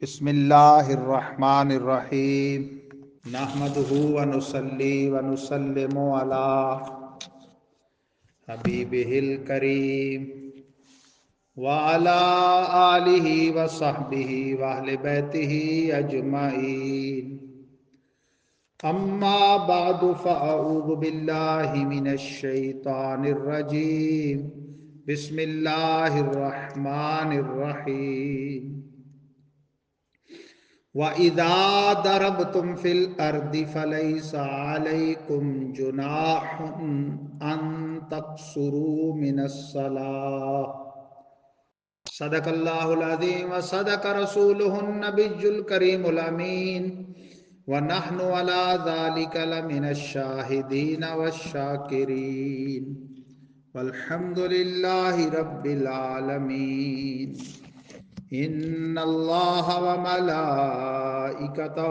بسم اللہ الرحمن الرحیم نحمدہ ونصلی ونسلم علی حبیبہ الکریم وعلی آلہ وصحبہ واہل بیتہ اجمعین اما بعد فاعوذ باللہ من الشیطان الرجیم بسم اللہ الرحمن الرحیم وَإِذَا ضَرَبْتُمْ فِي الْأَرْضِ فَلَيْسَ عَلَيْكُمْ جُنَاحٌ أَن تَقْصُرُوا مِنَ الصَّلَاةِ صدق اللہ العظیم وصدق رسولہ النبی الکریم الامین ونحن علی ذلک لمن الشاہدین والشاکرین والحمد للہ رب العالمین ان اللہ وملائکتہ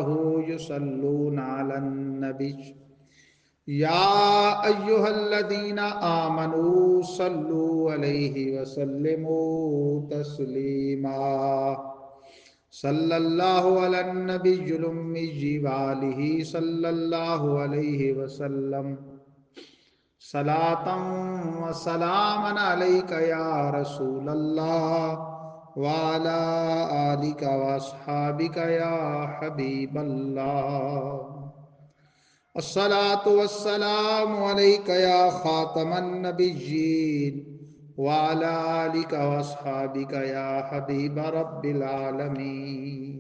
یصلون علی النبی یا ایہا الذین آمنوا صلوا علیہ وسلموا تسلیما صلی اللہ علی النبی الامی وآلہ صلی اللہ علیہ وسلم صلاۃ و سلاما علیک یا رسول اللہ وعلى آلك وأصحابك يا حبيب الله الصلاة والسلام عليك يا خاتم النبيين وعلى آلك وأصحابك يا حبيب رب العالمين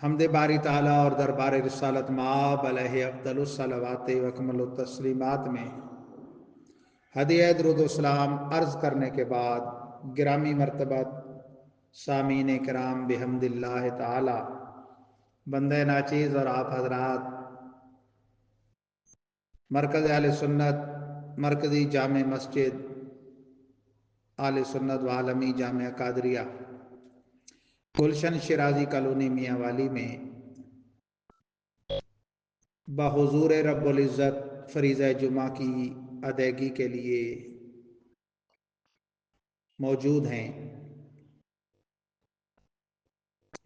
حمد باری تعالیٰ اور دربار رسالت مآب علیہ افضل الصلوات و اکمل التسلیمات میں ہدیہ درود و سلام عرض کرنے کے بعد گرامی مرتبہ سامعین کرام بحمد اللہ تعالی بندہ ناچیز اور آپ حضرات مرکز اہل سنت مرکزی جامع مسجد اہل سنت و عالمی جامعہ قادریہ گلشن شیرازی کالونی میاں والی میں بحضور رب العزت فریضہ جمعہ کی ادائیگی کے لیے موجود ہیں۔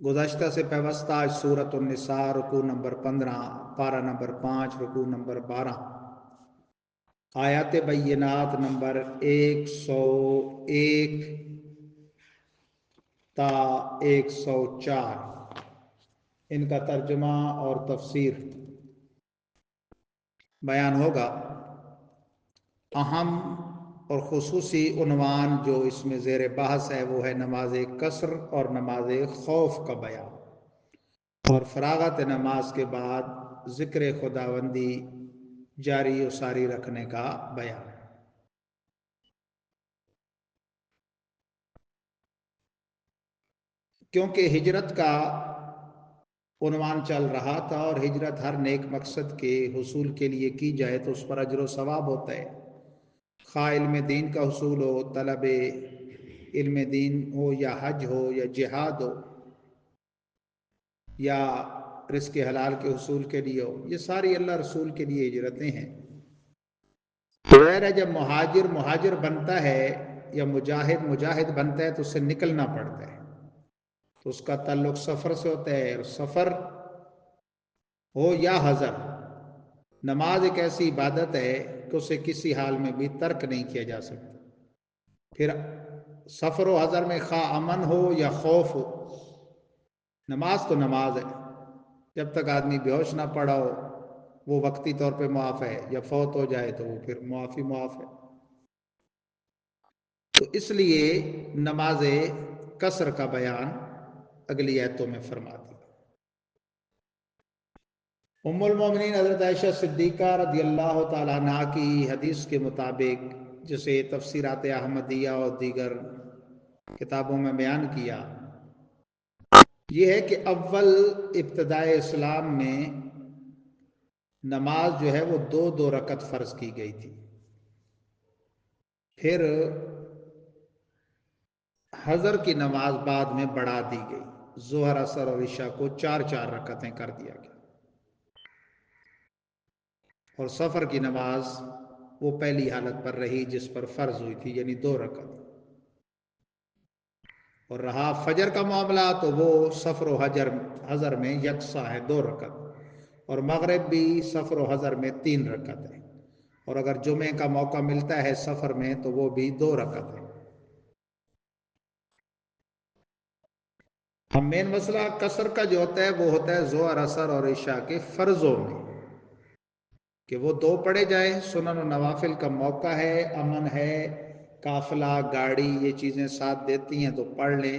گزشتہ سے پیوستہ آج سورۃ النساء رکوع نمبر 15 پارہ نمبر 5 رکوع نمبر 12 آیات بینات نمبر 101 تا 104 ان کا ترجمہ اور تفسیر بیان ہوگا۔ اہم اور خصوصی عنوان جو اس میں زیر بحث ہے وہ ہے نماز قصر اور نماز خوف کا بیان، اور فراغت نماز کے بعد ذکر خداوندی جاری و ساری رکھنے کا بیان۔ کیونکہ ہجرت کا عنوان چل رہا تھا اور ہجرت ہر نیک مقصد کے حصول کے لیے کی جائے تو اس پر اجر و ثواب ہوتا ہے، خواہ علم دین کا حصول ہو، طلب علم دین ہو، یا حج ہو، یا جہاد ہو، یا رزق حلال کے حصول کے لیے ہو، یہ ساری اللہ رسول کے لیے ہجرتیں ہیں۔ ظاہر ہے جب مہاجر مہاجر بنتا ہے یا مجاہد مجاہد بنتا ہے تو اس سے نکلنا پڑتا ہے، تو اس کا تعلق سفر سے ہوتا ہے، اور سفر ہو یا حضر، نماز ایک ایسی عبادت ہے کہ اسے کسی حال میں بھی ترک نہیں کیا جا سکتا۔ پھر سفر و حضر میں خواہ امن ہو یا خوف ہو، نماز تو نماز ہے، جب تک آدمی بے ہوش نہ پڑا ہو وہ وقتی طور پہ معاف ہے، یا فوت ہو جائے تو وہ پھر معاف ہے۔ تو اس لیے نماز قصر کا بیان اگلی آیتوں میں فرما دی۔ ام المومنین حضرت عائشہ صدیقہ رضی اللہ تعالیٰ عنہ کی حدیث کے مطابق، جسے تفسیرات احمدیہ اور دیگر کتابوں میں بیان کیا، یہ ہے کہ اول ابتدائے اسلام میں نماز جو ہے وہ 2 رکعت فرض کی گئی تھی، پھر حضر کی نماز بعد میں بڑھا دی گئی، ظہر عصر اور عشاء کو 4 رکعتیں کر دیا گیا، اور سفر کی نماز وہ پہلی حالت پر رہی جس پر فرض ہوئی تھی، یعنی 2 رکعت۔ اور رہا فجر کا معاملہ تو وہ سفر و حضر میں یکساں ہے 2 رکعت، اور مغرب بھی سفر و حضر میں 3 رکعت ہے، اور اگر جمعے کا موقع ملتا ہے سفر میں تو وہ بھی 2 رکعت ہے۔ ہم مین مسئلہ قصر کا جو ہوتا ہے وہ ہوتا ہے ظہر عصر اور عشاء کے فرضوں میں، کہ وہ 2 پڑھے جائیں، سنن و نوافل کا موقع ہے، امن ہے، قافلہ گاڑی یہ چیزیں ساتھ دیتی ہیں تو پڑھ لیں،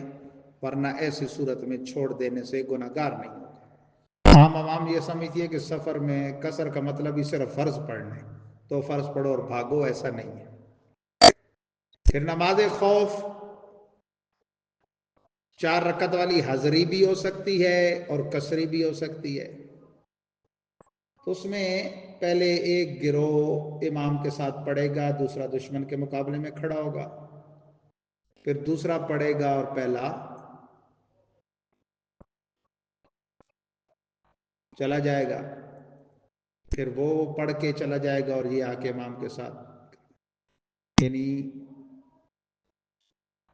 ورنہ ایسی صورت میں چھوڑ دینے سے گناہگار نہیں ہوگا۔ عام عوام یہ سمجھتی ہے کہ سفر میں قصر کا مطلب ہی صرف فرض پڑھنا ہے، تو فرض پڑھو اور بھاگو، ایسا نہیں ہے۔ پھر نماز خوف 4 رکعت والی حضری بھی ہو سکتی ہے اور قصری بھی ہو سکتی ہے۔ تو اس میں پہلے ایک گروہ امام کے ساتھ پڑھے گا، دوسرا دشمن کے مقابلے میں کھڑا ہوگا، پھر دوسرا پڑھے گا اور پہلا چلا جائے گا، پھر وہ پڑھ کے چلا جائے گا اور یہ آ کے امام کے ساتھ، یعنی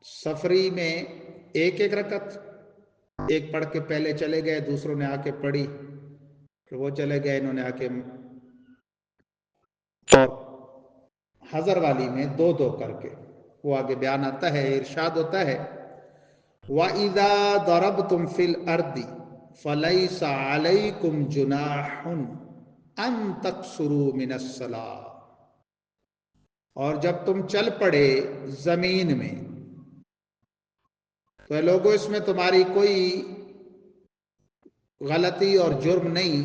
سفری میں ایک رکعت، ایک پڑھ کے پہلے چلے گئے، دوسروں نے آ کے پڑھی، پھر وہ چلے گئے، انہوں نے آ کے، اور حضر والی میں 2 کر کے، وہ آگے بیان آتا ہے، ارشاد ہوتا ہے وَإِذَا ضَرَبْتُمْ فِي الْأَرْضِ فَلَيْسَ عَلَيْكُمْ جُنَاحٌ أَن تَقْصُرُوا مِنَ الصَّلَاةِ، اور جب تم چل پڑے زمین میں تو اے لوگوں اس میں تمہاری کوئی غلطی اور جرم نہیں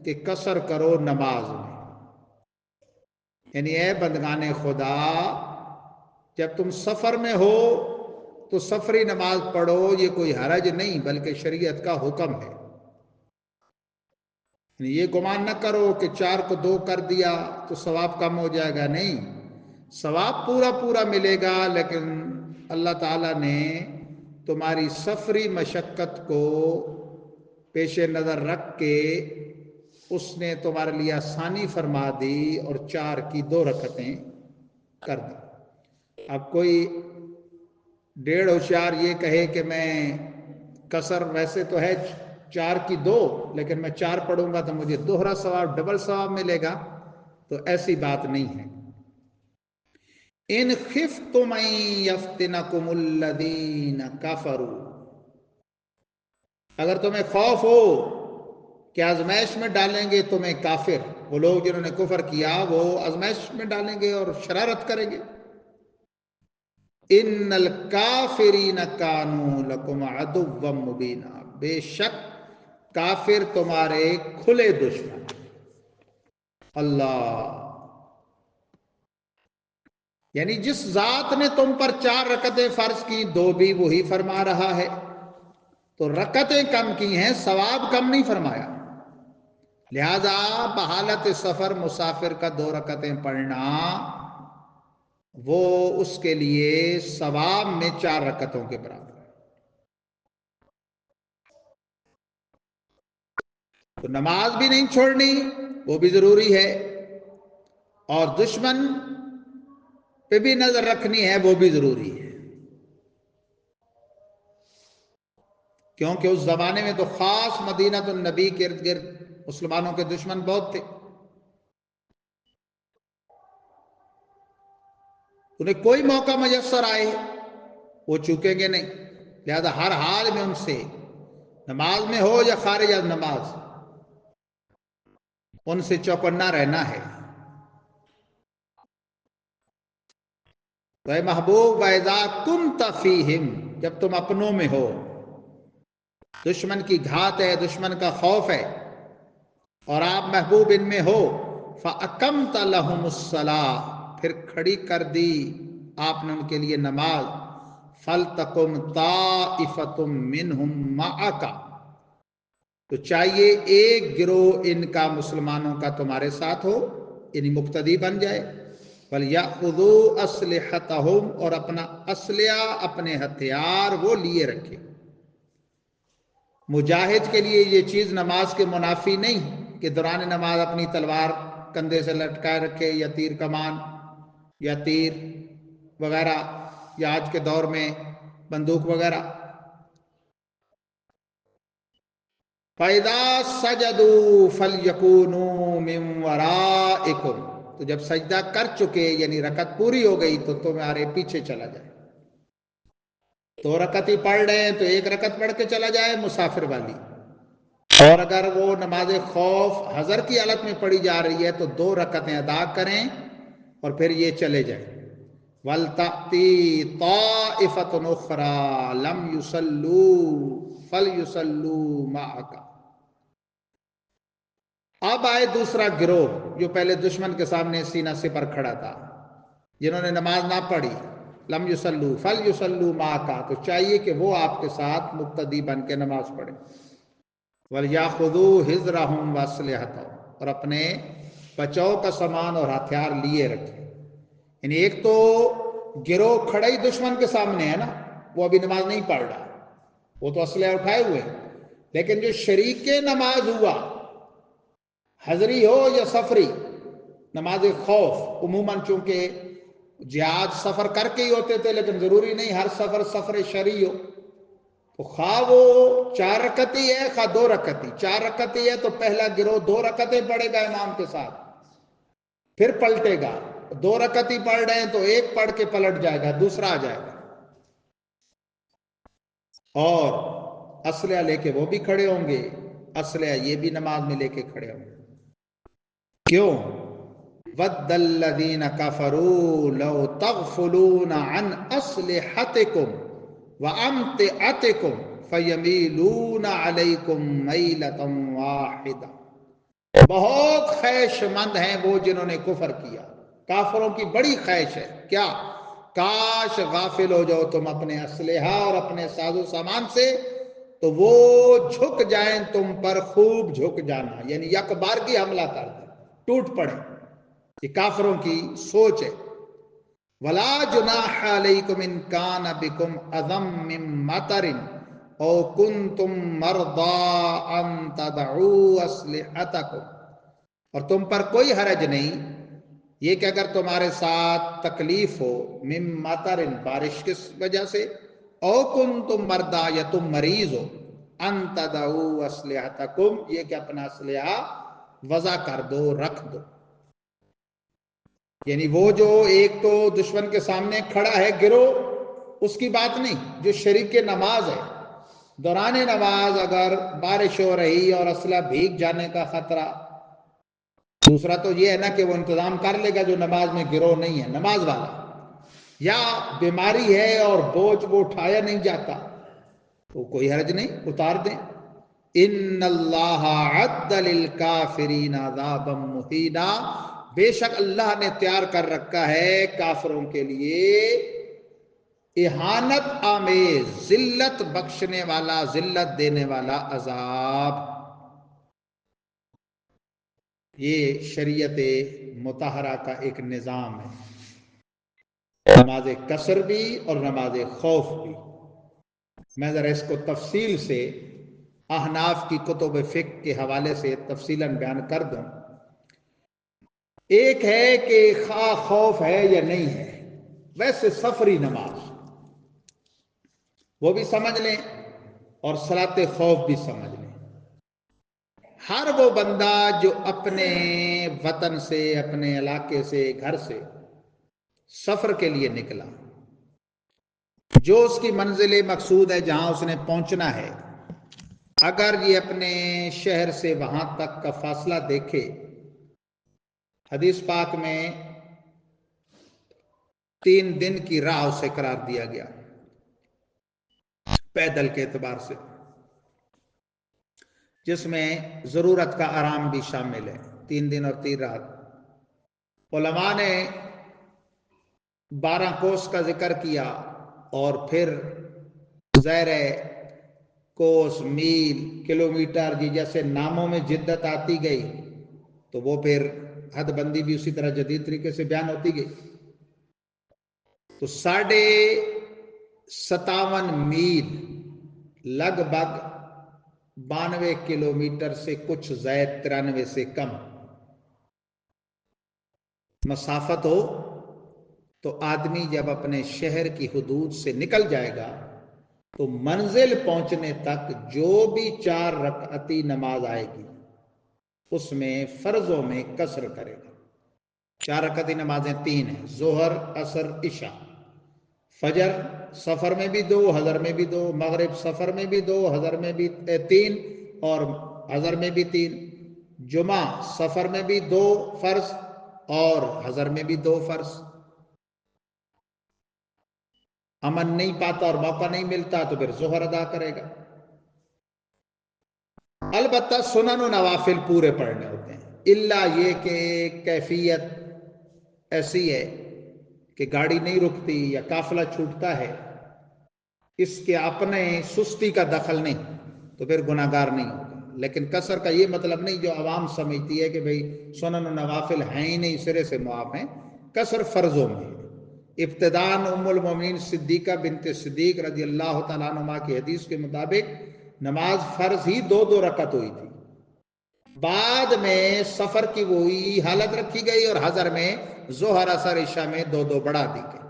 کہ قصر کرو نماز میں، یعنی اے بندگان خدا جب تم سفر میں ہو تو سفری نماز پڑھو، یہ کوئی حرج نہیں بلکہ شریعت کا حکم ہے۔ یعنی یہ گمان نہ کرو کہ 4 کو 2 کر دیا تو ثواب کم ہو جائے گا، نہیں، ثواب پورا ملے گا، لیکن اللہ تعالیٰ نے تمہاری سفری مشقت کو پیش نظر رکھ کے اس نے تمہارے لیے آسانی فرما دی اور 4 کی 2 رکعتیں کر دی۔ اب کوئی 1.5 ہوشیار یہ کہے کہ میں قصر ویسے تو ہے 4 کی 2 لیکن میں 4 پڑھوں گا تو مجھے دوہرا ثواب، ڈبل ثواب ملے گا، تو ایسی بات نہیں ہے۔ ان خفتم ان یفتنکم الذین کفروا، اگر تمہیں خوف ہو کہ آزمائش میں ڈالیں گے تمہیں کافر، وہ لوگ جنہوں نے کفر کیا وہ آزمائش میں ڈالیں گے اور شرارت کریں گے، ان الکافرین کانوا لکم عدوا مبینا، بے شک کافر تمہارے کھلے دشمن۔ اللہ، یعنی جس ذات نے تم پر 4 رکعتیں فرض کی 2 بھی وہی فرما رہا ہے، تو رکعتیں کم کی ہیں، ثواب کم نہیں فرمایا، لہذا بحالت سفر مسافر کا 2 رکعتیں پڑھنا وہ اس کے لیے ثواب میں 4 رکعتوں کے برابر ہے۔ تو نماز بھی نہیں چھوڑنی، وہ بھی ضروری ہے، اور دشمن پہ بھی نظر رکھنی ہے، وہ بھی ضروری ہے، کیونکہ اس زمانے میں تو خاص مدینہ النبی کے ارد گرد مسلمانوں کے دشمن بہت تھے، انہیں کوئی موقع میسر آئے وہ چوکیں گے نہیں، لہذا ہر حال میں ان سے، نماز میں ہو یا خارج از نماز، ان سے چوکنا رہنا ہے۔ اے محبوب وَإِذَا كُنْتَ فِيهِمْ، جب تم اپنوں میں ہو، دشمن کی گھات ہے، دشمن کا خوف ہے، اور آپ محبوب ان میں ہو، فَأَقَمْتَ لَهُمُ الصَّلَاةَ، پھر کھڑی کر دی آپ نے ان کے لیے نماز، فَلْتَقُمْ طَائِفَةٌ مِّنْهُمْ مَعَكَ، تو چاہیے ایک گروہ ان کا مسلمانوں کا تمہارے ساتھ ہو، یعنی مقتدی بن جائے، وَلْيَأْخُذُوا أَسْلِحَتَهُمْ، اور اپنا اسلحہ، اپنے ہتھیار وہ لیے رکھے۔ مجاہد کے لیے یہ چیز نماز کے منافی نہیں کہ دوران نماز اپنی تلوار کندھے سے لٹکائے رکھے، یا تیر کمان یا تیر وغیرہ، یا آج کے دور میں بندوق وغیرہ. فَإِذَا سَجَدُوا فَلْيَكُونُوا مِنْ وَرَائِكُمْ، تو جب سجدہ کر چکے یعنی رکعت پوری ہو گئی تو تمہارے پیچھے چلا جائے. 2 رکعت ہی پڑھ رہے ہیں تو 1 رکعت پڑھ کے چلا جائے مسافر والی، اور اگر وہ نماز خوف حضر کی حالت میں پڑھی جا رہی ہے تو 2 رکعتیں ادا کریں اور پھر یہ چلے جائیں. وَلْتَأْتِي طَائِفَةٌ أُخْرَى لَمْ يُصَلُّوا فَلْيُصَلُّوا مَعَكَ. اب آئے دوسرا گروہ جو پہلے دشمن کے سامنے سینہ سپر کھڑا تھا، جنہوں نے نماز نہ پڑھی. لم یصلوا فلیصلوا معک، تو چاہیے کہ وہ آپ کے ساتھ مقتدی بن کے نماز پڑھیں. وَلْيَأْخُذُوا حِذْرَهُمْ وَأَسْلِحَتَهُمْ، اور اپنے بچاؤ کا سامان اور ہتھیار لیے رکھیں. یعنی ایک تو گروہ کھڑا ہی دشمن کے سامنے ہے نا، وہ ابھی نماز نہیں پڑھ رہا، وہ تو اسلحہ اٹھائے ہوئے ہیں. لیکن جو شریک نماز ہوا، حضری ہو یا سفری، نماز خوف عموماً چونکہ جہاد سفر کر کے ہی ہوتے تھے، لیکن ضروری نہیں ہر سفر شرعی ہو، تو خواہ وہ 4 رکعت ہی ہے خواہ 2 رکعت ہی. 4 رکعت ہی ہے تو پہلا گروہ 2 رکعتیں پڑھے گا امام کے ساتھ، پھر پلٹے گا. 2 رکعت ہی پڑھ رہے ہیں تو 1 پڑھ کے پلٹ جائے گا، دوسرا آ جائے گا. اور اسلحہ لے کے وہ بھی کھڑے ہوں گے، اسلحہ یہ بھی نماز میں لے کے کھڑے ہوں گے. کیوں؟ وَدَّ الَّذِينَ كَفَرُوا لَوْ تَغْفُلُونَ عَنْ أَسْلِحَتِكُمْ وَأَمْتِعَتِكُمْ فَيَمِيلُونَ عَلَيْكُمْ مَيْلَةً وَاحِدَةً. بہت خواہش مند ہیں وہ جنہوں نے کفر کیا. کافروں کی بڑی خواہش ہے کیا؟ کاش غافل ہو جاؤ تم اپنے اسلحہ اور اپنے ساز و سامان سے تو وہ جھک جائیں تم پر خوب جھک جانا، یعنی یک بار کی حملہ کر دیں، ٹوٹ پڑے. یہ کافروں کی سوچ ہے. وَلَا جُنَاحَ عَلَيْكُمْ إِنْ كَانَ بِكُمْ أَذًى مِّن مَطَرٍ أَوْ كُنْتُمْ مَرْضَىٰ أَن تَضَعُوا أَسْلِحَتَكُمْ، اور تم پر کوئی حرج نہیں یہ کہ اگر تمہارے ساتھ تکلیف ہو، من مطر بارش کی وجہ سے، او کنتم مرضیٰ یا تم مریض ہو، ان تضعوا اسلحتکم یہ کہ اپنا اسلحہ وضع کر دو، رکھ دو. یعنی وہ جو ایک تو دشمن کے سامنے کھڑا ہے گروہ، اس کی بات نہیں. جو شریک نماز ہے، دوران نماز اگر بارش ہو رہی اور اسلحہ بھیگ جانے کا خطرہ، دوسرا تو یہ ہے نا کہ وہ انتظام کر لے گا جو نماز میں گروہ نہیں ہے نماز والا، یا بیماری ہے اور بوجھ وہ اٹھایا نہیں جاتا، تو کوئی حرج نہیں، اتار دیں. ان اللہ عد للکافرین عذابا مہینا، بے شک اللہ نے تیار کر رکھا ہے کافروں کے لیے اہانت آمیز، ذلت بخشنے والا، ذلت دینے والا عذاب. یہ شریعت مطہرہ کا ایک نظام ہے، نماز قصر بھی اور نماز خوف بھی. میں ذرا اس کو تفصیل سے احناف کی کتب فقہ کے حوالے سے تفصیلاً بیان کر دوں. ایک ہے کہ خواہ خوف ہے یا نہیں ہے، ویسے سفری نماز وہ بھی سمجھ لیں اور صلاۃ خوف بھی سمجھ لیں. ہر وہ بندہ جو اپنے وطن سے، اپنے علاقے سے، گھر سے سفر کے لیے نکلا، جو اس کی منزل مقصود ہے جہاں اس نے پہنچنا ہے، اگر یہ اپنے شہر سے وہاں تک کا فاصلہ دیکھے، حدیث پاک میں 3 دن کی راہ اسے قرار دیا گیا پیدل کے اعتبار سے، جس میں ضرورت کا آرام بھی شامل ہے. 3 دن اور 3 رات. علماء نے 12 کوس کا ذکر کیا اور پھر ظاہر ہے کوس، میل، کلومیٹر جی جیسے ناموں میں جدت آتی گئی تو وہ پھر حد بندی بھی اسی طرح جدید طریقے سے بیان ہوتی گئی. تو 57.5 میل لگ بھگ 92 کلومیٹر سے کچھ زائد 93 سے کم مسافت ہو تو آدمی جب اپنے شہر کی حدود سے نکل جائے گا تو منزل پہنچنے تک جو بھی 4 رکعتی نماز آئے گی اس میں فرضوں میں قصر کرے گا. 4 رکعتی نمازیں 3 ہیں، ظہر، عصر، عشاء. فجر سفر میں بھی 2، حضر میں بھی 2، مغرب سفر میں بھی 2، حضر میں بھی 3 اور حضر میں بھی 3. جمعہ سفر میں بھی 2 فرض اور حضر میں بھی 2 فرض. امن نہیں پاتا اور موقع نہیں ملتا تو پھر ظہر ادا کرے گا. البتہ سنن و نوافل پورے پڑھنے ہوتے ہیں، الا یہ کہ کیفیت ایسی ہے کہ گاڑی نہیں رکتی یا قافلہ چھوٹتا ہے، اس کے اپنے سستی کا دخل نہیں تو پھر گناہگار نہیں ہوگا. لیکن قصر کا یہ مطلب نہیں جو عوام سمجھتی ہے کہ بھئی سنن و نوافل ہیں ہی نہیں، سرے سے معاف ہیں. قصر فرضوں میں ہے. ابتداً ام المومنین صدیقہ بنت صدیق رضی اللہ تعالیٰ عنہ کی حدیث کے مطابق نماز فرض ہی 2 رکعت ہوئی تھی. بعد میں سفر کی وہی حالت رکھی گئی اور حضر میں ظہر عصر عشاء میں 2 بڑھا دی گئی.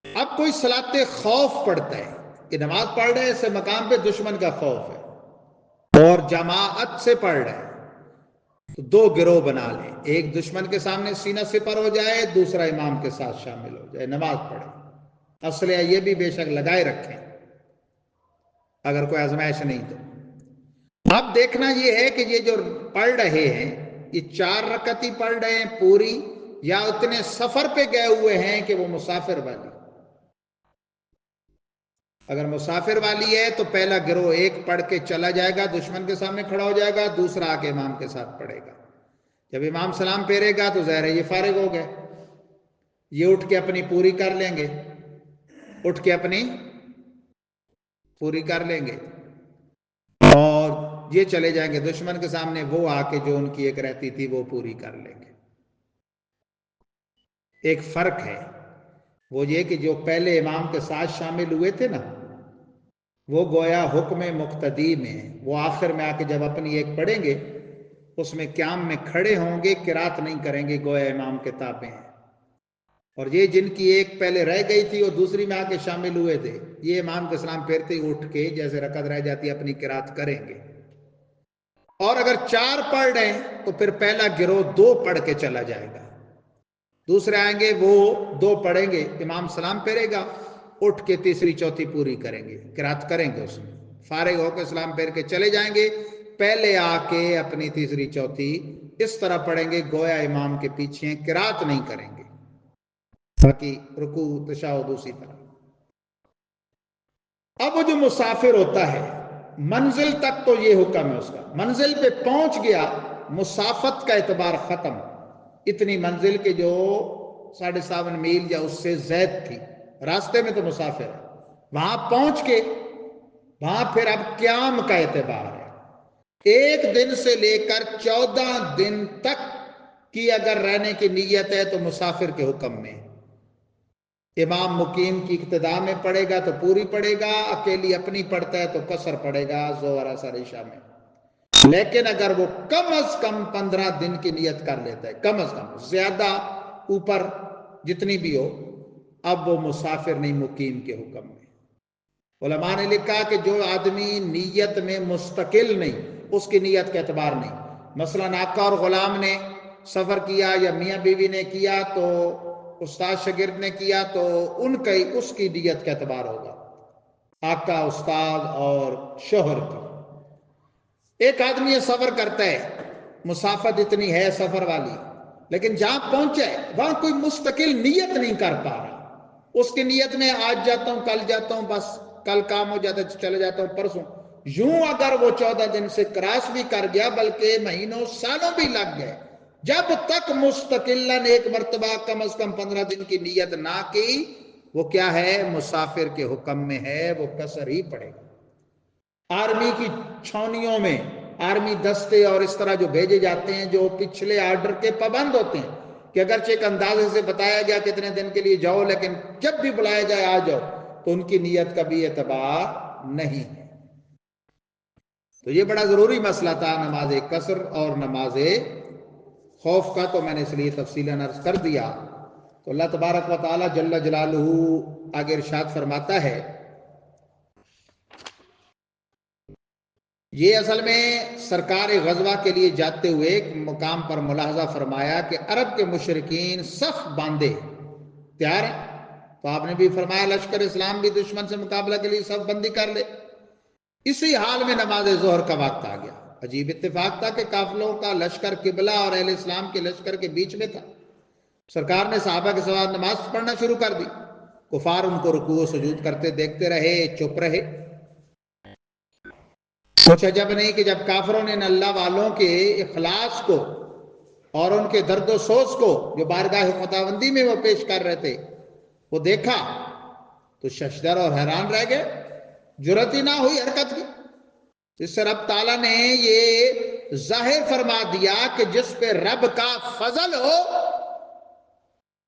اب کوئی صلاۃ خوف پڑھتا ہے کہ نماز پڑھ رہے ایسے مقام پہ دشمن کا خوف ہے اور جماعت سے پڑھ رہے تو 2 گروہ بنا لیں، ایک دشمن کے سامنے سینہ سپر ہو جائے، دوسرا امام کے ساتھ شامل ہو جائے، نماز پڑھے. اسلحہ یہ بھی بے شک لگائے رکھیں اگر کوئی آزمائش نہیں تو. اب دیکھنا یہ ہے کہ یہ جو پڑھ رہے ہیں یہ 4 رکعت ہی پڑھ رہے ہیں پوری یا اتنے سفر پہ گئے ہوئے ہیں کہ وہ مسافر والی. اگر مسافر والی ہے تو پہلا گروہ 1 پڑھ کے چلا جائے گا، دشمن کے سامنے کھڑا ہو جائے گا، دوسرا آ کے امام کے ساتھ پڑھے گا. جب امام سلام پھیرے گا تو ظاہر ہے یہ فارغ ہو گئے، یہ اٹھ کے اپنی پوری کر لیں گے، اٹھ کے اپنی پوری کر لیں گے اور یہ چلے جائیں گے دشمن کے سامنے، وہ آ کے جو ان کی ایک رہتی تھی وہ پوری کر لیں گے. ایک فرق ہے وہ یہ کہ جو پہلے امام کے ساتھ شامل ہوئے تھے نا وہ گویا حکم مقتدی میں، وہ آخر میں آ کے جب اپنی ایک پڑھیں گے اس میں قیام میں کھڑے ہوں گے، قرات نہیں کریں گے، گویا امام کے تابع ہیں. اور یہ جن کی ایک پہلے رہ گئی تھی وہ دوسری میں آ کے شامل ہوئے تھے، یہ امام کے سلام پھیرتے ہی اٹھ کے جیسے رکعت رہ جاتی ہے اپنی قرات کریں گے. اور اگر 4 پڑھ رہے ہیں تو پھر پہلا گروہ 2 پڑھ کے چلا جائے گا، دوسرے آئیں گے وہ 2 پڑھیں گے، امام سلام پھیرے گا، اٹھ کے تیسری چوتھی پوری کریں گے، قرات کریں گے، اس میں فارغ ہو کے سلام پھیر کے چلے جائیں گے، پہلے آ کے اپنی تیسری چوتھی اس طرح پڑھیں گے گویا امام کے پیچھے، قرات نہیں کریں گے، باقی رکوع تشہد اسی طرح. اب وہ جو مسافر ہوتا ہے منزل تک تو یہ حکم ہے اس کا، منزل پہ پہنچ گیا مسافت کا اعتبار ختم. اتنی منزل کے جو 7.5 میل یا اس سے زائد تھی، راستے میں تو مسافر ہے، وہاں پہنچ کے وہاں پھر اب قیام کا اعتبار ہے. 1 دن سے لے کر 14 دن تک کی اگر رہنے کی نیت ہے تو مسافر کے حکم میں. امام مقیم کی اقتداء میں پڑھے گا تو پوری پڑھے گا، اکیلی اپنی پڑھتا ہے تو قصر پڑھے گا ظہر عصر عشاء میں. لیکن اگر وہ کم از کم 15 دن کی نیت کر لیتا ہے، کم از کم، زیادہ اوپر جتنی بھی ہو، اب وہ مسافر نہیں، مقیم کے حکم میں. علماء نے لکھا کہ جو آدمی نیت میں مستقل نہیں، اس کی نیت کا اعتبار نہیں. مثلا آقا اور غلام نے سفر کیا یا میاں بیوی نے کیا تو استاد شاگرد نے کیا تو اس کی نیت کا اعتبار ہوگا، آقا، استاد اور شوہر کی. ایک آدمی یہ سفر کرتا ہے، مسافت اتنی ہے سفر والی، لیکن جہاں پہنچا ہے وہاں کوئی مستقل نیت نہیں کر پا رہا. اس کی نیت میں آج جاتا ہوں، کل جاتا ہوں، بس کل کام ہو جاتا ہے چلے جاتا ہوں، پرسوں. یوں اگر وہ 14 دن سے کراس بھی کر گیا، بلکہ مہینوں سالوں بھی لگ گئے، جب تک مستقلاً ایک مرتبہ کم از کم 15 دن کی نیت نہ کی، وہ کیا ہے؟ مسافر کے حکم میں ہے، وہ قصر ہی پڑے گا. آرمی کی چھاؤنیوں میں آرمی دستے اور اس طرح جو بھیجے جاتے ہیں جو پچھلے آرڈر کے پابند ہوتے ہیں کہ اگرچہ ایک اندازے سے بتایا گیا کتنے دن کے لیے جاؤ، لیکن جب بھی بلایا جائے آ جاؤ، تو ان کی نیت کا بھی اعتبار نہیں ہے. تو یہ بڑا ضروری مسئلہ تھا نماز قصر اور نماز خوف کا، تو میں نے اس لیے تفصیلاً عرض کر دیا. تو اللہ تبارک و تعالی جل جلالہ آگے ارشاد فرماتا ہے، یہ اصل میں سرکار غزوہ کے لیے جاتے ہوئے ایک مقام پر ملاحظہ فرمایا کہ عرب کے مشرکین صف باندھے تیار ہیں، تو آپ نے بھی فرمایا لشکر اسلام بھی دشمن سے مقابلہ کے لیے صف بندی کر لے۔ اسی حال میں نماز ظہر کا وقت آ گیا۔ عجیب اتفاق تھا کہ قافلوں کا لشکر قبلہ اور اہل اسلام کے لشکر کے بیچ میں تھا۔ سرکار نے صحابہ کے ساتھ نماز پڑھنا شروع کر دی۔ کفار ان کو رکوع و سجود کرتے دیکھتے رہے، چپ رہے۔ کچھ عجب نہیں کہ جب کافروں نے ان اللہ والوں کے اخلاص کو اور ان کے درد و سوز کو جو بارگاہ خداوندی میں وہ پیش کر رہے تھے وہ دیکھا تو ششدر اور حیران رہ گئے، جرأت ہی نہ ہوئی حرکت کی۔ اس سے رب تعالیٰ نے یہ ظاہر فرما دیا کہ جس پہ رب کا فضل ہو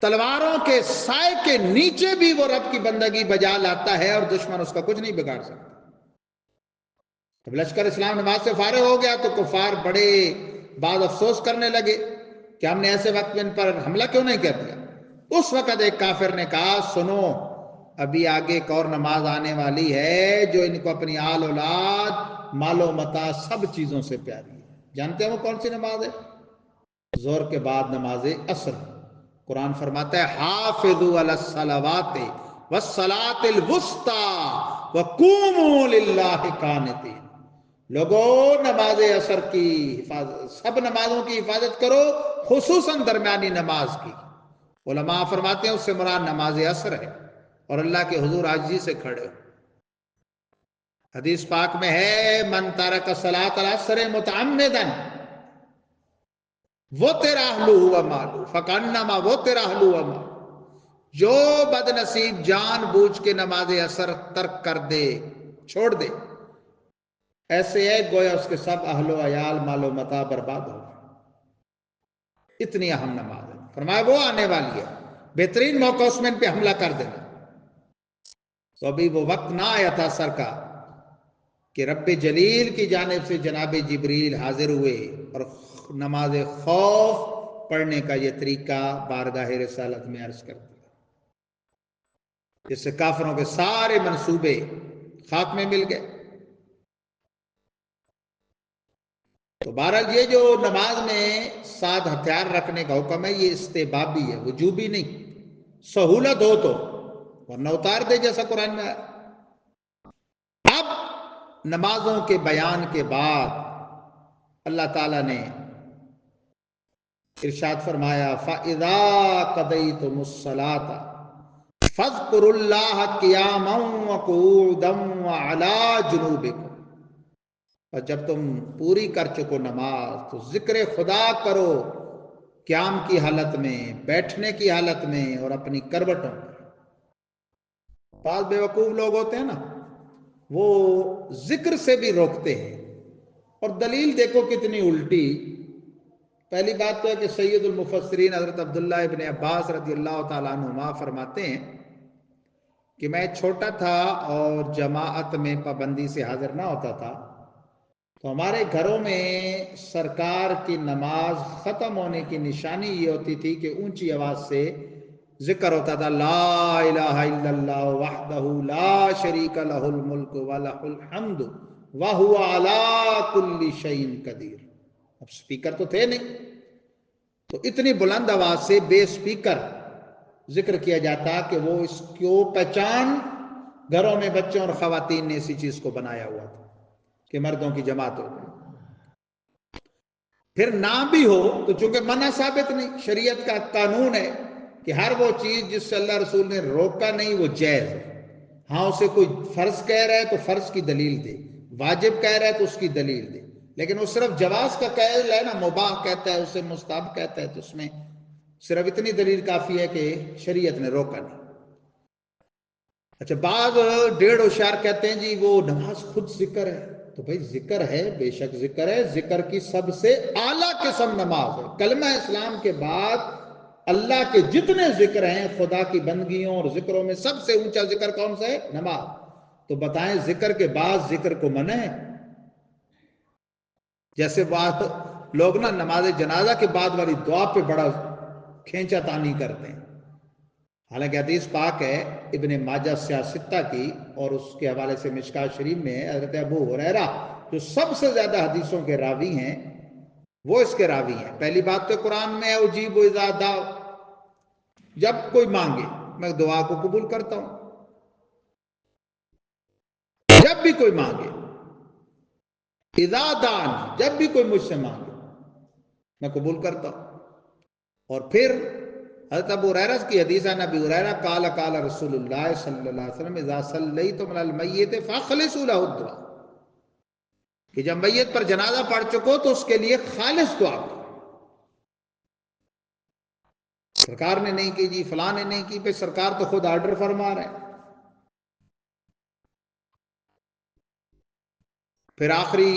تلواروں کے سائے کے نیچے بھی وہ رب کی بندگی بجا لاتا ہے اور دشمن اس کا کچھ نہیں بگاڑ سکتا۔ جب لشکر اسلام نماز سے فارغ ہو گیا تو کفار بڑے بعد افسوس کرنے لگے کہ ہم نے ایسے وقت میں ان پر حملہ کیوں نہیں کر دیا۔ اس وقت ایک کافر نے کہا، سنو ابھی آگے ایک اور نماز آنے والی ہے جو ان کو اپنی آل اولاد مال و متاع سب چیزوں سے پیاری ہے۔ جانتے ہیں وہ کون سی نماز ہے؟ ظہر کے بعد نماز عصر۔ قرآن فرماتا ہے حافظوا علی الصلوات والصلاۃ الوسطی وقوموا للہ قانتین۔ لوگوں نماز عصر کی حفاظت، سب نمازوں کی حفاظت کرو، خصوصاً درمیانی نماز کی۔ علماء فرماتے ہیں اس سے مراد نماز عصر ہے، اور اللہ کے حضور عاجزی سے کھڑے ہو۔ حدیث پاک میں ہے من ترک صلاۃ العصر متعمدا وطر اہلہ ومالہ فکانما وطر اہلہ ومالہ۔ جو بد نصیب جان بوجھ کے نماز عصر ترک کر دے، چھوڑ دے، ایسے ہے گویا اس کے سب اہل و عیال مال و متاع برباد ہو گئے۔ اتنی اہم نماز ہے۔ فرمایا وہ آنے والی ہے، بہترین موقع اس میں ان پہ حملہ کر دینا۔ تو ابھی وہ وقت نہ آیا تھا اثر کا کہ رب جلیل کی جانب سے جناب جبریل حاضر ہوئے اور نماز خوف پڑھنے کا یہ طریقہ بارگاہ رسالت میں عرض کر دیا، جس سے کافروں کے سارے منصوبے خاک میں مل گئے۔ تو بہرحال یہ جو نماز میں 7 ہتھیار رکھنے کا حکم ہے یہ استحبابی ہے، وجوبی نہیں۔ سہولت ہو تو ورنہ اتار دے جیسا قرآن میں ہے۔ اب نمازوں کے بیان کے بعد اللہ تعالیٰ نے ارشاد فرمایا فَإِذَا قَضَيْتُمُ الصَّلَاةَ فَاذْكُرُوا اللَّهَ قِيَامًا وَقُعُودًا وَعَلَىٰ جُنُوبِكُمْ۔ اور جب تم پوری کر چکو نماز تو ذکر خدا کرو قیام کی حالت میں، بیٹھنے کی حالت میں اور اپنی کروٹوں پر۔ بعض بیوقوف لوگ ہوتے ہیں نا، وہ ذکر سے بھی روکتے ہیں، اور دلیل دیکھو کتنی الٹی۔ پہلی بات تو ہے کہ سید المفسرین حضرت عبداللہ ابن عباس رضی اللہ تعالیٰ عنہما فرماتے ہیں کہ میں چھوٹا تھا اور جماعت میں پابندی سے حاضر نہ ہوتا تھا، تو ہمارے گھروں میں سرکار کی نماز ختم ہونے کی نشانی یہ ہوتی تھی کہ اونچی آواز سے ذکر ہوتا تھا، لا الہ الا اللہ وحدہ لا شریک لہ الملک ولہ الحمد وہو علی کل شیء قدیر۔ اب سپیکر تو تھے نہیں، تو اتنی بلند آواز سے بے سپیکر ذکر کیا جاتا کہ وہ اس کو پہچان گھروں میں بچوں اور خواتین نے اسی چیز کو بنایا ہوا تھا کہ مردوں کی جماعت ہو گئی۔ پھر نہ بھی ہو تو چونکہ منع ثابت نہیں، شریعت کا قانون ہے کہ ہر وہ چیز جس سے اللہ رسول نے روکا نہیں وہ جائز ہے۔ ہاں اسے کوئی فرض کہہ رہا ہے تو فرض کی دلیل دے، واجب کہہ رہا ہے تو اس کی دلیل دے، لیکن وہ صرف جواز کا قائل ہے نا، مباح کہتا ہے اسے مستحب کہتا ہے، تو اس میں صرف اتنی دلیل کافی ہے کہ شریعت نے روکا نہیں۔ اچھا بعض ڈیڑھ ہوشیار کہتے ہیں جی وہ نماز خود ذکر ہے، تو بھائی ذکر ہے، بے شک ذکر ہے، ذکر کی سب سے اعلیٰ قسم نماز ہے۔ کلمہ اسلام کے بعد اللہ کے جتنے ذکر ہیں خدا کی بندگیوں اور ذکروں میں سب سے اونچا ذکر کون سا ہے؟ نماز۔ تو بتائیں ذکر کے بعد ذکر کو منع ہے؟ جیسے بات لوگ نا نماز جنازہ کے بعد والی دعا پہ بڑا کھینچا تانی کرتے ہیں حالانکہ حدیث پاک ہے ابن ماجہ سیاستہ کی، اور اس کے حوالے سے مشکات شریف میں ہے، حضرت ابو ہریرہ جو سب سے زیادہ حدیثوں کے راوی ہیں وہ اس کے راوی ہیں۔ پہلی بات تو قرآن میں ہے اجیب اذا دعا، جب کوئی مانگے میں دعا کو قبول کرتا ہوں، جب بھی کوئی مانگے، اذا دعان، جب بھی کوئی مجھ سے مانگے میں قبول کرتا ہوں۔ اور پھر حضرت ابو ہریرہ کی حدیث ہے، نبی ہریرہ قال قال رسول اللہ صلی اللہ علیہ وسلم اذا صلیتم علی المیت فاخلصوا له الدعاء، کہ جب میت پر جنازہ پڑھ چکو تو اس کے لیے خالص دعا کرو۔ سرکار نے نہیں کی جی، فلاں نے نہیں کی، پھر سرکار تو خود آرڈر فرما رہے ہیں۔ پھر آخری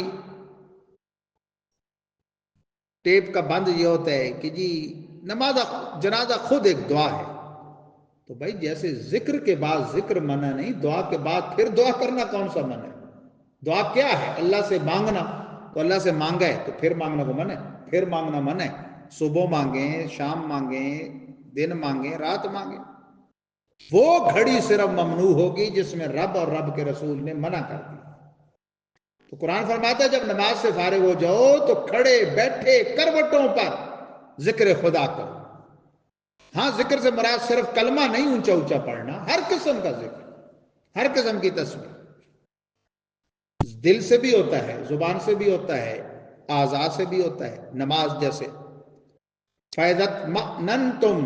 ٹیپ کا بند یہ ہوتا ہے کہ جی نماز جنازہ خود ایک دعا ہے۔ تو بھائی جیسے ذکر کے بعد ذکر منع نہیں، دعا کے بعد پھر دعا کرنا کون سا منع ہے؟ دعا کیا ہے؟ اللہ سے مانگنا، تو اللہ سے مانگا ہے تو پھر مانگنا کو منع ہے؟ پھر مانگنا منع ہے؟ صبح مانگیں، شام مانگیں، دن مانگیں، رات مانگیں، وہ گھڑی صرف ممنوع ہوگی جس میں رب اور رب کے رسول نے منع کر دی۔ تو قرآن فرماتا ہے جب نماز سے فارغ ہو جاؤ تو کھڑے بیٹھے کروٹوں پر ذکر خدا کرو۔ ہاں ذکر سے مراد صرف کلمہ نہیں اونچا اونچا پڑھنا، ہر قسم کا ذکر، ہر قسم کی تسبیح، دل سے بھی ہوتا ہے، زبان سے بھی ہوتا ہے، اعضاء سے بھی ہوتا ہے، نماز جیسے فَإِذَا اطْمَأْنَنْتُمْ،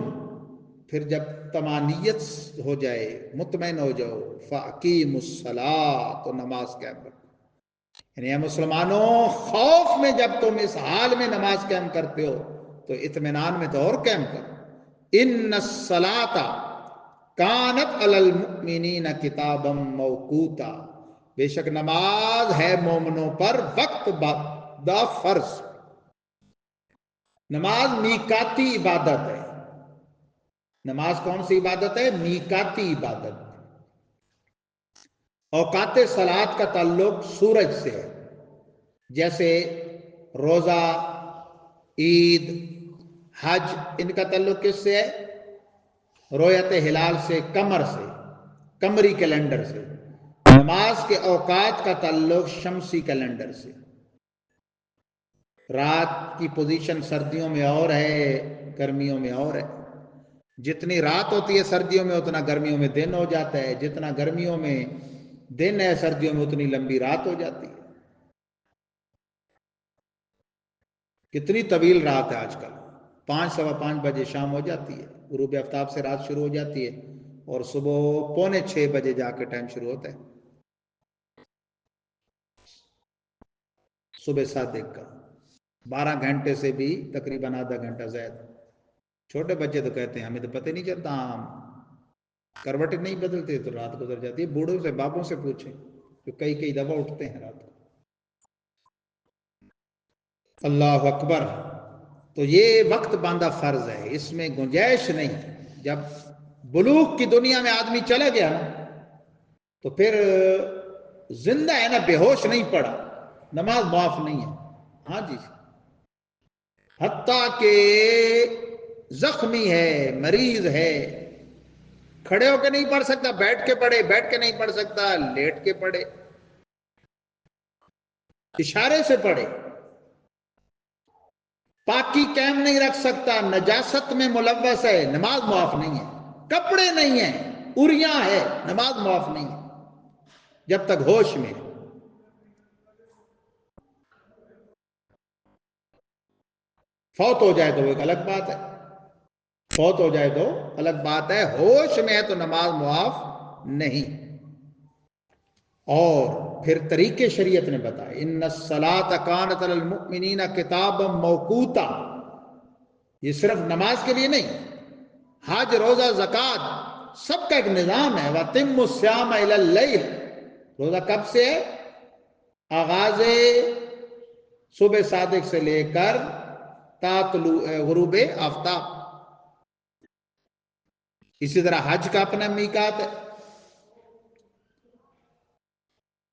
پھر جب طمانیت ہو جائے، مطمئن ہو جاؤ، فَأَقِیمُوا الصَّلَاةَ، تو نماز قائم کرو۔ یعنی اے مسلمانوں، خوف میں جب تم اس حال میں نماز قائم کرتے ہو تو اطمینان میں تو اور قائم کرو۔ ان الصلاۃ کانت علی المؤمنین کتابا موقوتا، بے شک نماز ہے مومنوں پر وقت دا فرض۔ نماز میقاتی عبادت ہے۔ نماز کون سی عبادت ہے؟ میقاتی عبادت۔ اوقات صلاۃ کا تعلق سورج سے ہے، جیسے روزہ، عید، حج، ان کا تعلق کس سے ہے؟ رؤیت ہلال سے، قمر سے، قمری کیلنڈر سے۔ نماز کے اوقات کا تعلق شمسی کیلنڈر سے۔ رات کی پوزیشن سردیوں میں اور ہے، گرمیوں میں اور ہے۔ جتنی رات ہوتی ہے سردیوں میں اتنا گرمیوں میں دن ہو جاتا ہے، جتنا گرمیوں میں دن ہے سردیوں میں اتنی لمبی رات ہو جاتی ہے۔ کتنی طویل رات ہے آج کل، 5 سوا 5 بجے شام ہو جاتی ہے، غروب آفتاب سے رات شروع ہو جاتی ہے، اور صبح 5:45 بجے جا کے ٹائم شروع ہوتا ہے، صبح صادق کا۔ 12 گھنٹے سے بھی تقریباً آدھا گھنٹہ زائد۔ چھوٹے بچے تو کہتے ہیں ہمیں تو پتہ نہیں چلتا، ہم کروٹ نہیں بدلتے تو رات گزر جاتی ہے۔ بوڑھوں سے، بابوں سے پوچھیں جو کئی دفعہ اٹھتے ہیں رات کو۔ اللہ اکبر۔ تو یہ وقت باندھا فرض ہے، اس میں گنجائش نہیں۔ جب بلوغ کی دنیا میں آدمی چلا گیا تو پھر زندہ ہے نا، بے ہوش نہیں پڑا، نماز معاف نہیں ہے۔ ہاں جی، حتیٰ کہ زخمی ہے، مریض ہے، کھڑے ہو کے نہیں پڑھ سکتا، بیٹھ کے پڑھے، بیٹھ کے نہیں پڑھ سکتا، لیٹ کے پڑھے، اشارے سے پڑھے، پاکی قائم نہیں رکھ سکتا، نجاست میں ملوث ہے، نماز معاف نہیں ہے۔ کپڑے نہیں ہیں، اریاں ہے، نماز معاف نہیں ہے جب تک ہوش میں۔ فوت ہو جائے تو وہ ایک الگ بات ہے، فوت ہو جائے تو الگ بات ہے، ہوش میں ہے تو نماز معاف نہیں۔ اور پھر طریقے شریعت نے بتائے، ان الصلاۃ کانت علی المؤمنین کتابا موقوتا، یہ صرف نماز کے لیے نہیں، حج، روزہ، زکوٰۃ، سب کا ایک نظام ہے۔ وَأَتِمُّوا الصِّيَامَ إِلَى اللَّيْلِ، روزہ کب سے ہے؟ آغاز صبح صادق سے لے کر تا طلوع غروب آفتاب۔ اسی طرح حج کا اپنا میقات ہے،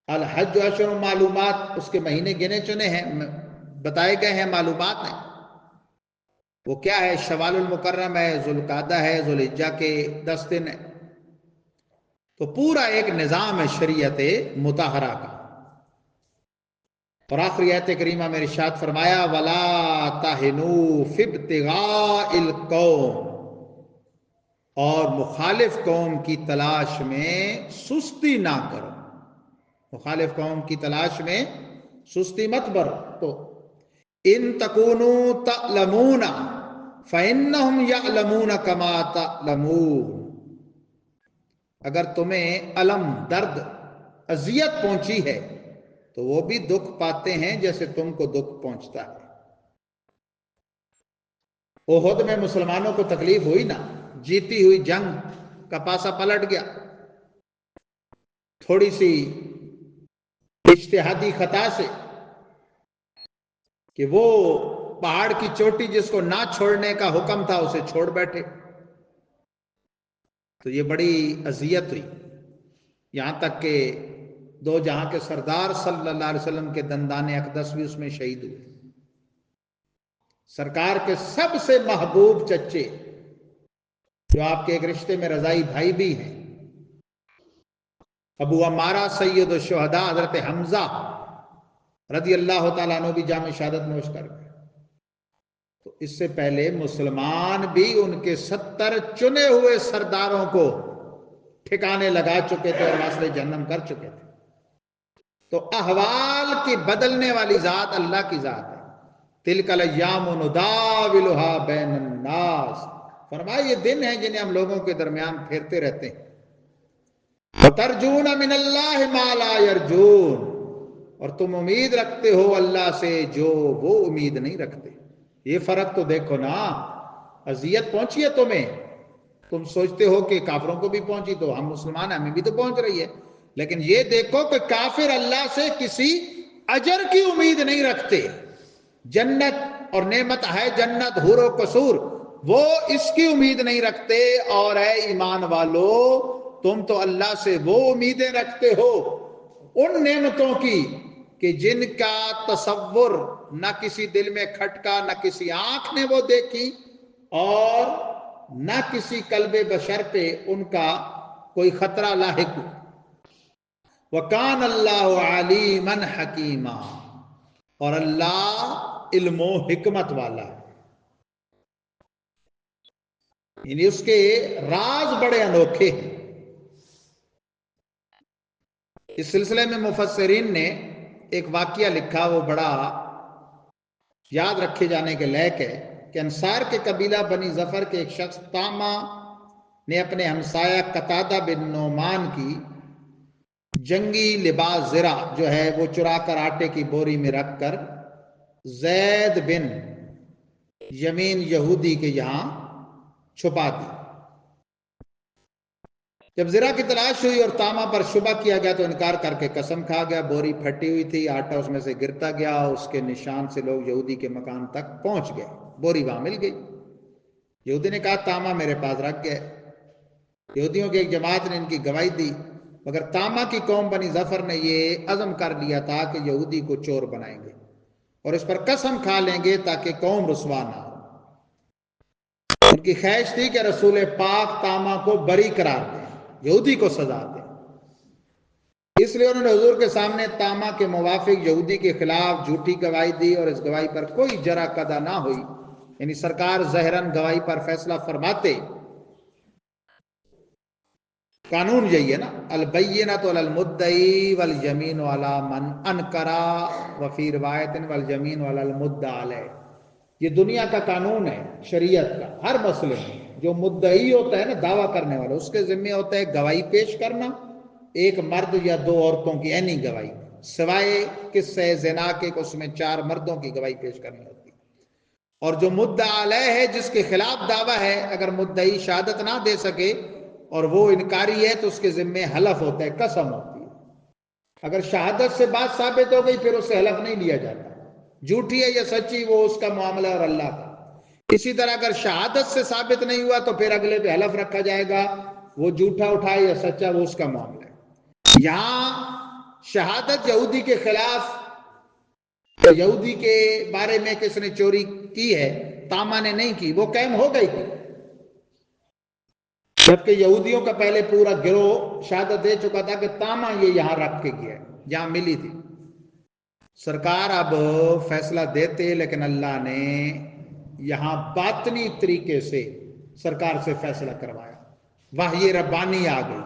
الحج اشہر معلومات، اس کے مہینے گنے چنے ہیں، بتائے گئے ہیں، معلومات ہیں۔ وہ کیا ہے؟ شوال المکرم ہے، ذوالقعدہ ہے، ذوالحجہ کے 10 دن ہے. تو پورا ایک نظام ہے شریعت مطہرہ کا. اور آخری آیت کریمہ میں ارشاد فرمایا وَلَا تَهِنُوا فِي ابْتِغَاءِ الْقَوْمِ، اور مخالف قوم کی تلاش میں سستی نہ کرو. مخالف قوم کی تلاش میں سستی مت برو. تو ان تکونوا تعلمون فإنهم يعلمون كما تعلمون، اگر تمہیں الم، درد، اذیت پہنچی ہے تو وہ بھی دکھ پاتے ہیں جیسے تم کو دکھ پہنچتا ہے. احد میں مسلمانوں کو تکلیف ہوئی نا، جیتی ہوئی جنگ کا پاسا پلٹ گیا. تھوڑی سی اجتہادی خطا سے کہ وہ پہاڑ کی چوٹی جس کو نہ چھوڑنے کا حکم تھا اسے چھوڑ بیٹھے، تو یہ بڑی اذیت ہوئی. یہاں تک کہ دو جہاں کے سردار صلی اللہ علیہ وسلم کے دندان اقدس بھی اس میں شہید ہوئے. سرکار کے سب سے محبوب چچے جو آپ کے ایک رشتے میں رضائی بھائی بھی ہیں، ابو عمارہ سید الشہداء حضرت حمزہ رضی اللہ تعالیٰ عنہ بھی جام شہادت نوش کر گئے. تو اس سے پہلے مسلمان بھی ان کے 70 چنے ہوئے سرداروں کو ٹھکانے لگا چکے تھے اور واصل جہنم کر چکے تھے. تو احوال کی بدلنے والی ذات اللہ کی ذات ہے. تلک الایام نداولها بین الناس، فرمایا یہ دن ہیں جنہیں ہم لوگوں کے درمیان پھیرتے رہتے ہیں. وترجون من اللہ ما لا یرجون، اور تم امید رکھتے ہو اللہ سے جو وہ امید نہیں رکھتے. یہ فرق تو دیکھو نا. اذیت پہنچی ہے تمہیں، تم سوچتے ہو کہ کافروں کو بھی پہنچی تو ہم مسلمان ہیں، ہمیں بھی تو پہنچ رہی ہے. لیکن یہ دیکھو کہ کافر اللہ سے کسی اجر کی امید نہیں رکھتے. جنت اور نعمت ہے جنت، حور و قصور، وہ اس کی امید نہیں رکھتے. اور اے ایمان والو، تم تو اللہ سے وہ امیدیں رکھتے ہو ان نعمتوں کی کہ جن کا تصور نہ کسی دل میں کھٹکا، نہ کسی آنکھ نے وہ دیکھی، اور نہ کسی قلب بشر پہ ان کا کوئی خطرہ لاحق. وَكَانَ اللَّهُ عَلِيمًا حَكِيمًا، اور اللہ علم و حکمت والا ہے. یعنی اس کے راز بڑے انوکھے ہیں. اس سلسلے میں مفسرین نے ایک واقعہ لکھا، وہ بڑا یاد رکھے جانے کے لائق ہے کہ انصار کے قبیلہ بنی ظفر کے ایک شخص تاما نے اپنے ہمسایہ قتادہ بن نعمان کی جنگی لباس زرہ جو ہے وہ چرا کر آٹے کی بوری میں رکھ کر زید بن یمین یہودی کے یہاں چھپا دی. جب زرہ کی تلاش ہوئی اور تاما پر شبہ کیا گیا تو انکار کر کے قسم کھا گیا. بوری پھٹی ہوئی تھی، آٹا اس میں سے گرتا گیا، اس کے نشان سے لوگ یہودی کے مکان تک پہنچ گئے. بوری وہاں مل گئی. یہودی نے کہا تاما میرے پاس رکھ گئے. یہودیوں کی ایک جماعت نے ان کی گواہی دی، مگر تاما کی قوم بنی ظفر نے یہ عزم کر لیا تھا کہ یہودی کو چور بنائیں گے اور اس پر قسم کھا لیں گے تاکہ قوم رسوا نہ ہو. ان کی خواہش تھی کہ رسول پاک تاما کو بری قرار دیں، یہودی کو سزا دیں. اس لیے انہوں نے حضور کے سامنے تاما کے موافق یہودی کے خلاف جھوٹی گواہی دی، اور اس گواہی پر کوئی جرح قدح نہ ہوئی. یعنی سرکار ظاہراً گواہی پر فیصلہ فرماتے. قانون یہی ہے نا، البینۃ علی المدعی والیمین علی من انکر، وفی روایت والیمین علی المدعی علیہ. یہ دنیا کا قانون ہے شریعت کا. ہر مسئلے میں جو مدعی ہوتا ہے نا، دعویٰ کرنے والا، اس کے ذمہ ہوتا ہے گواہی پیش کرنا، ایک مرد یا 2 عورتوں کی عینی گواہی، سوائے قصہ زنا کے اس میں 4 مردوں کی گواہی پیش کرنی ہوتی ہے. اور جو مدعا علیہ ہے، جس کے خلاف دعویٰ ہے، اگر مدعی شہادت نہ دے سکے اور وہ انکاری ہے تو اس کے ذمہ حلف ہوتا ہے، قسم ہوتی ہے. اگر شہادت سے بات ثابت ہو گئی پھر اس سے حلف نہیں لیا جاتا، جھوٹی ہے یا سچی وہ اس کا معاملہ اور اللہ کا. اسی طرح اگر شہادت سے ثابت نہیں ہوا تو پھر اگلے پہ حلف رکھا جائے گا، وہ جھوٹا اٹھائے یا سچا وہ اس کا معاملہ ہے. یہاں شہادت یہودی کے خلاف، یہودی کے بارے میں کس نے چوری کی ہے تاما نے نہیں کی، وہ قائم ہو گئی تھی، جبکہ یہودیوں کا پہلے پورا گروہ شہادت دے چکا تھا کہ تاما یہ یہاں رکھ کے گیا، جہاں ملی تھی۔ سرکار اب فیصلہ دیتے، لیکن اللہ نے یہاں باطنی طریقے سے سرکار سے فیصلہ کروایا، وحی ربانی آ گئی،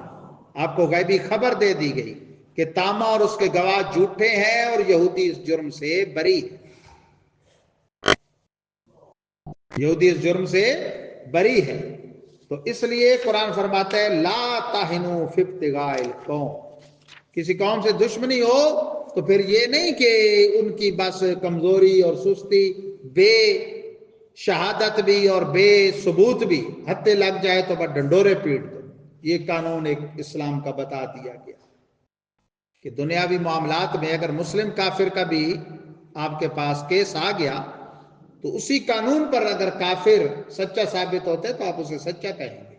آپ کو غیبی خبر دے دی گئی کہ تاما اور اس کے گواہ جھوٹے ہیں اور یہودی اس جرم سے بری ہے، یہودی اس جرم سے بری ہے۔ تو اس لیے قرآن فرماتا ہے لا تہنوا فی ابتغاء القوم، کسی قوم سے دشمنی ہو تو پھر یہ نہیں کہ ان کی بس کمزوری اور سستی، بے شہادت بھی اور بے ثبوت بھی، ہتھے لگ جائے تو بس ڈنڈورے پیٹ دو۔ یہ قانون ایک اسلام کا بتا دیا گیا کہ دنیاوی معاملات میں اگر مسلم کافر کا بھی آپ کے پاس کیس آ گیا تو اسی قانون پر اگر کافر سچا ثابت ہوتا ہے تو آپ اسے سچا کہیں گے،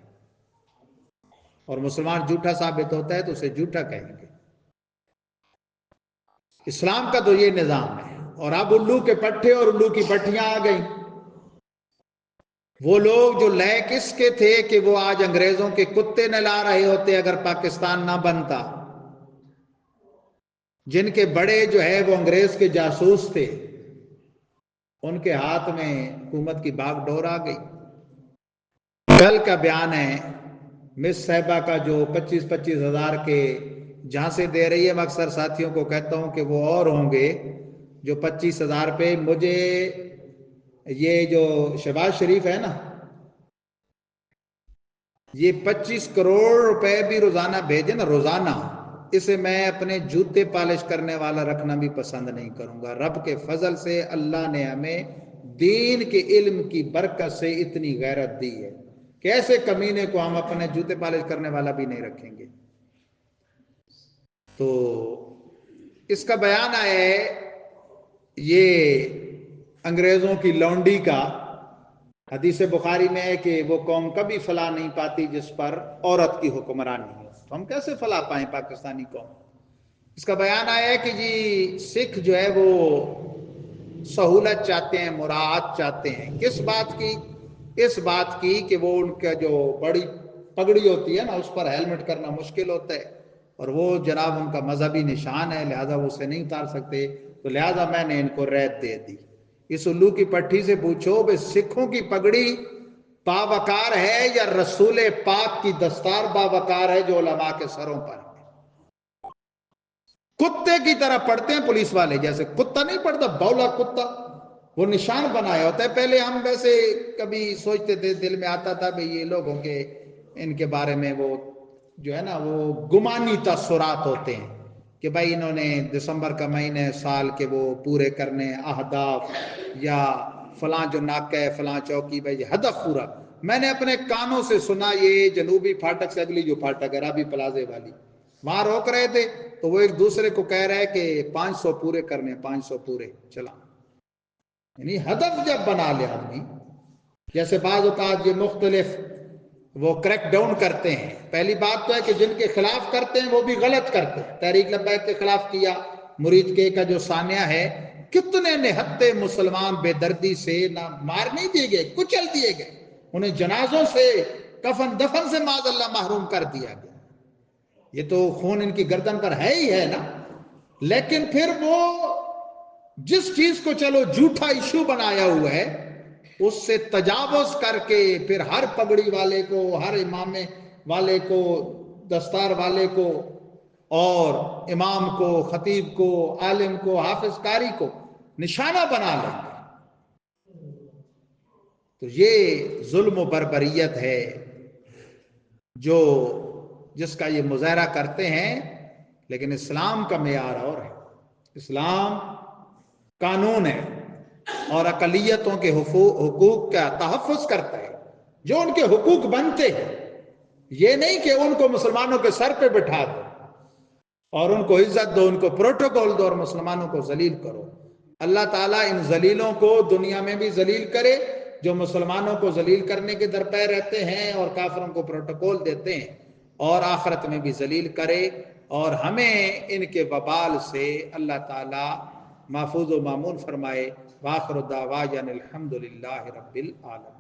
اور مسلمان جھوٹا ثابت ہوتا ہے تو اسے جھوٹا کہیں گے۔ اسلام کا تو یہ نظام ہے۔ اور اب الو کے پٹھے اور الو کی پٹھیاں آ گئیں۔ وہ لوگ جو لائق اس کے تھے کہ وہ آج انگریزوں کے کتے نہلا رہے ہوتے اگر پاکستان نہ بنتا، جن کے بڑے جو ہے وہ انگریز کے جاسوس تھے، ان کے ہاتھ میں حکومت کی باغ ڈور آ گئی۔ کل کا بیان ہے مس صاحبہ کا جو 25-25 ہزار کے جھانسے دے رہی ہے، میں اکثر ساتھیوں کو کہتا ہوں کہ وہ اور ہوں گے جو 25 ہزار پہ مجھے یہ جو شہباز شریف ہے نا، یہ 25 کروڑ روپے بھی روزانہ بھیجے نا، روزانہ، اسے میں اپنے جوتے پالش کرنے والا رکھنا بھی پسند نہیں کروں گا۔ رب کے فضل سے اللہ نے ہمیں دین کے علم کی برکت سے اتنی غیرت دی ہے کہ ایسے کمینے کو ہم اپنے جوتے پالش کرنے والا بھی نہیں رکھیں گے۔ تو اس کا بیان آیا ہے یہ انگریزوں کی لونڈی کا، حدیث بخاری میں ہے کہ وہ قوم کبھی فلاح نہیں پاتی جس پر عورت کی حکمرانی ہو، تو ہم کیسے فلاح پائیں پاکستانی قوم؟ اس کا بیان آیا ہے کہ جی سکھ جو ہے وہ سہولت چاہتے ہیں، مراعات چاہتے ہیں، کس بات کی؟ اس بات کی کہ وہ ان کا جو بڑی پگڑی ہوتی ہے نا اس پر ہیلمٹ کرنا مشکل ہوتا ہے، اور وہ جناب ان کا مذہبی نشان ہے، لہذا وہ اسے نہیں اتار سکتے، تو لہذا میں نے ان کو ریت دے دی۔ اس الو کی پٹھی سے پوچھو بھئی سکھوں کی پگڑی باوقار ہے یا رسول پاک کی دستار باوقار ہے جو علماء کے سروں پر ہے؟ کتے کی طرح پڑھتے ہیں پولیس والے، جیسے کتا نہیں پڑھتا، بولا کتا، وہ نشان بنایا ہوتا ہے۔ پہلے ہم ویسے کبھی سوچتے تھے، دل میں آتا تھا بھئی یہ لوگ ہوں گے، ان کے بارے میں وہ جو ہے نا وہ گمانی تاثرات ہوتے ہیں کہ بھائی انہوں نے دسمبر کا مہینے سال کے وہ پورے کرنے اہداف، یا فلاں جو ناکہ ہے فلاں چوکی بھائی ہدف پورا۔ میں نے اپنے کانوں سے سنا یہ جنوبی پھاٹک سے اگلی جو پھاٹک ہے رابی پلازے والی، وہاں روک رہے تھے تو وہ ایک دوسرے کو کہہ رہے کہ 500 پورے کرنے، 500 پورے چلا۔ یعنی ہدف جب بنا لے آدمی، جیسے بعض اوقات یہ مختلف وہ کریک ڈاؤن کرتے ہیں، پہلی بات تو ہے کہ جن کے خلاف کرتے ہیں وہ بھی غلط کرتے ہیں۔ تحریک لبیک کے خلاف کیا، مرید کے کا جو سانیہ ہے، کتنے نہتے مسلمان بے دردی سے نہ مار نہیں دیے گئے، کچل دیے گئے، انہیں جنازوں سے کفن دفن سے معاذ اللہ محروم کر دیا گیا۔ یہ تو خون ان کی گردن پر ہے ہی ہے نا۔ لیکن پھر وہ جس چیز کو چلو جھوٹا ایشو بنایا ہوا ہے اس سے تجاوز کر کے پھر ہر پگڑی والے کو، ہر امام والے کو، دستار والے کو، اور امام کو، خطیب کو، عالم کو، حافظ قاری کو نشانہ بنا لیں گے۔ تو یہ ظلم و بربریت ہے جو جس کا یہ مظاہرہ کرتے ہیں، لیکن اسلام کا معیار اور ہے۔ اسلام قانون ہے اور اقلیتوں کے حقوق کا تحفظ کرتا ہے، جو ان کے حقوق بنتے ہیں۔ یہ نہیں کہ ان کو مسلمانوں کے سر پہ بٹھا دو اور ان کو عزت دو، ان کو پروٹوکول دو اور مسلمانوں کو ذلیل کرو۔ اللہ تعالیٰ ان ذلیلوں کو دنیا میں بھی ذلیل کرے جو مسلمانوں کو ذلیل کرنے کے درپے رہتے ہیں اور کافروں کو پروٹوکول دیتے ہیں، اور آخرت میں بھی ذلیل کرے، اور ہمیں ان کے وبال سے اللہ تعالیٰ محفوظ و مامون فرمائے۔ واخر دعوانا الحمد للہ رب العالمین۔